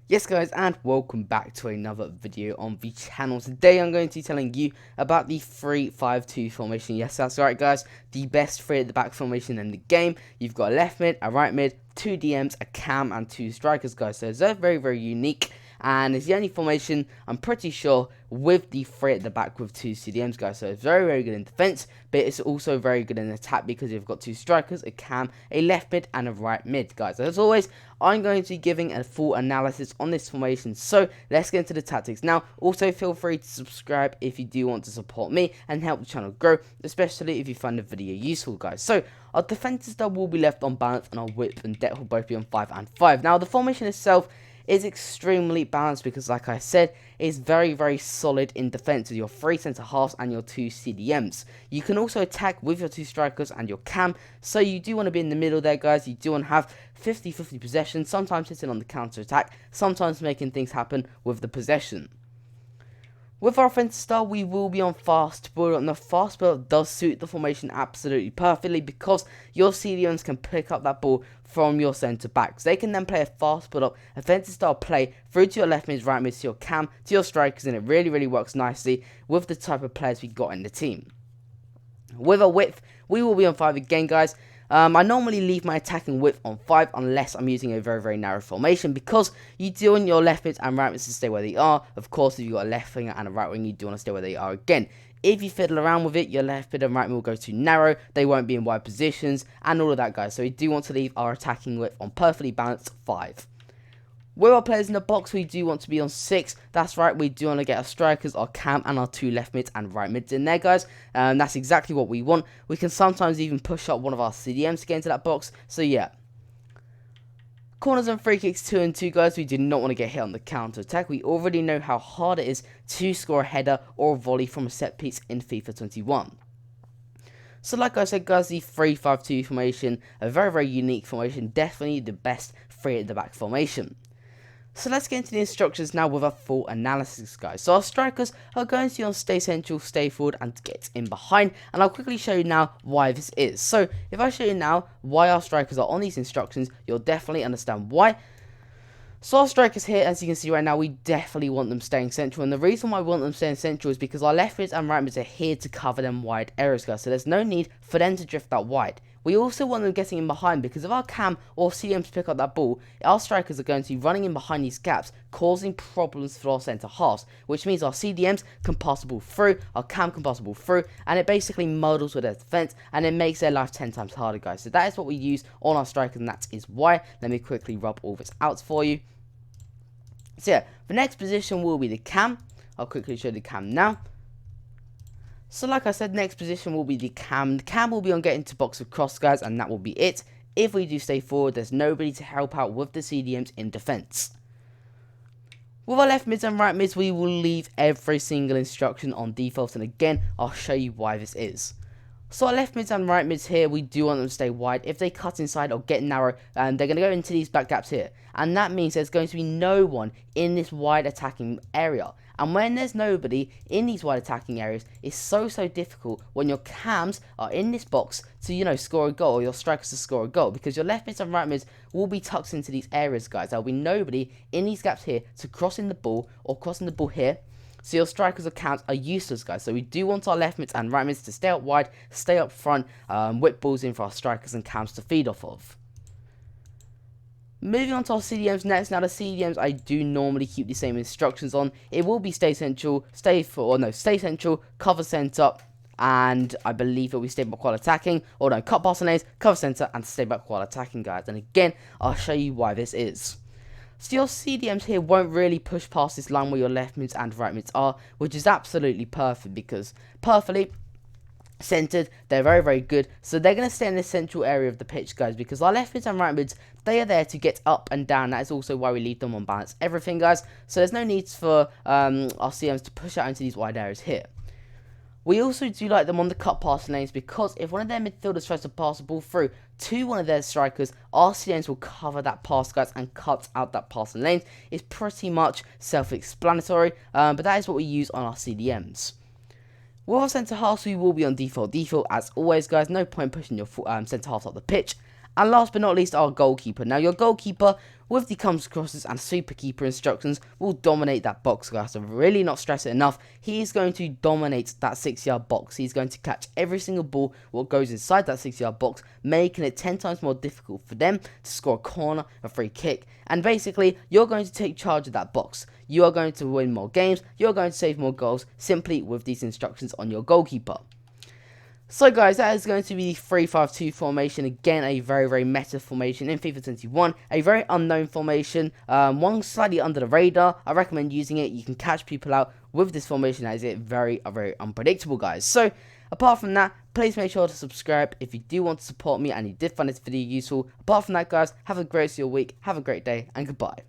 Yes guys, and welcome back to another video on the channel. Today I'm going to be telling you about the 3-5-2 formation. Yes, that's right guys, the best three at the back formation in the game. You've got a left mid, a right mid, two DMs, a cam and two strikers guys. So it's very unique, and it's the only formation I'm pretty sure with the three at the back with two CDMs guys. So it's very good in defense, but it's also very good in attack because you've got two strikers, a cam, a left mid and a right mid guys. As always, I'm going to be giving a full analysis on this formation, so let's get into the tactics. Now also feel free to subscribe if you do want to support me and help the channel grow, especially if you find the video useful guys. So our defensive style will be left on balance and our width and depth will both be on 5 and 5. Now the formation itself is extremely balanced because, like I said, it's very solid in defense with your 3 centre halves and your 2 CDMs. You can also attack with your 2 strikers and your cam, so you do want to be in the middle there guys. You do want to have 50-50 possession, sometimes sitting on the counter attack, sometimes making things happen with the possession. With our offensive style, we will be on fast build, and the fast build does suit the formation absolutely perfectly because your CDMs can pick up that ball from your centre backs. They can then play a fast build up offensive style play through to your left mids, right mids, to your cam, to your strikers, and it really works nicely with the type of players we got in the team. With our width, we will be on 5 again guys. I normally leave my attacking width on 5 unless I'm using a very narrow formation, because you do want your left mids and right mids to stay where they are. Of course, if you've got a left winger and a right wing, you do want to stay where they are again. If you fiddle around with it, your left mid and right mid will go too narrow, they won't be in wide positions, and all of that guys. So we do want to leave our attacking width on perfectly balanced 5. With our players in the box, we do want to be on 6. That's right, we do want to get our strikers, our cam, and our 2 left mids and right mids in there, guys. That's exactly what we want. We can sometimes even push up one of our CDMs to get into that box. So yeah. Corners and free kicks 2 and 2, guys. We do not want to get hit on the counter attack. We already know how hard it is to score a header or a volley from a set piece in FIFA 21. So like I said guys, the 3-5-2 formation, a very unique formation, definitely the best 3 at the back formation. So let's get into the instructions now with a full analysis guys. So our strikers are going to be on stay central, stay forward and get in behind, and I'll quickly show you now why this is. So if I show you now why our strikers are on these instructions, you'll definitely understand why. So our strikers here, as you can see right now, we definitely want them staying central, and the reason why we want them staying central is because our left mids and right mids are here to cover them wide areas guys, so there's no need for them to drift that wide. We also want them getting in behind, because if our cam or CDMs pick up that ball, our strikers are going to be running in behind these gaps, causing problems for our centre halves, which means our CDMs can pass the ball through, our cam can pass the ball through, and it basically muddles with their defence, and it makes their life 10 times harder guys. So that is what we use on our strikers, and that is why. Let me quickly rub all this out for you. So yeah, the next position will be the cam. I'll quickly show the cam now. So like I said, next position will be the cam. The cam will be on getting to box with cross guys, and that will be it. If we do stay forward, there's nobody to help out with the CDMs in defence. With our left mids and right mids, we will leave every single instruction on default, and again, I'll show you why this is. So our left mids and right mids here, we do want them to stay wide. If they cut inside or get narrow, they're going to go into these back gaps here. And that means there's going to be no one in this wide attacking area. And when there's nobody in these wide attacking areas, it's so difficult when your cams are in this box to, score a goal, or your strikers to score a goal. Because your left mids and right mids will be tucked into these areas, guys. There'll be nobody in these gaps here to crossing the ball or crossing the ball here. So your strikers or cams are useless, guys. So we do want our left mids and right mids to stay up wide, stay up front, whip balls in for our strikers and cams to feed off of. Moving on to our CDMs next. Now the CDMs, I do normally keep the same instructions on. It will be stay central, stay central, cover centre, and I believe it will be stay back while attacking. Or no, cut past the lanes, cover centre, and stay back while attacking, guys. And again, I'll show you why this is. So your CDMs here won't really push past this line where your left mids and right mids are, which is absolutely perfect, because perfectly centered, they're very good. So they're going to stay in the central area of the pitch, guys, because our left mids and right mids, they are there to get up and down. That is also why we leave them on balance everything, guys. So there's no need for our CDMs to push out into these wide areas here. We also do like them on the cut pass lanes, because if one of their midfielders tries to pass the ball through to one of their strikers, our CDMs will cover that pass, guys, and cut out that passing lanes. It's pretty much self-explanatory, but that is what we use on our CDMs. With our centre halves, we will be on default as always, guys. No point pushing your centre halves up the pitch. And last but not least, our goalkeeper. Now, your goalkeeper, with the comes crosses and super keeper instructions, will dominate that box, guys. So really not stress it enough. He's going to dominate that 6-yard box. He's going to catch every single ball what goes inside that 6-yard box, making it 10 times more difficult for them to score a corner, a free kick. And basically, you're going to take charge of that box. You are going to win more games. You're going to save more goals simply with these instructions on your goalkeeper. So guys, that is going to be the 3-5-2 formation. Again, a very meta formation in FIFA 21. A very unknown formation, one slightly under the radar. I recommend using it. You can catch people out with this formation as it's very unpredictable, guys. So apart from that, please make sure to subscribe if you do want to support me and you did find this video useful. Apart from that, guys, have a great rest of your week, have a great day, and goodbye.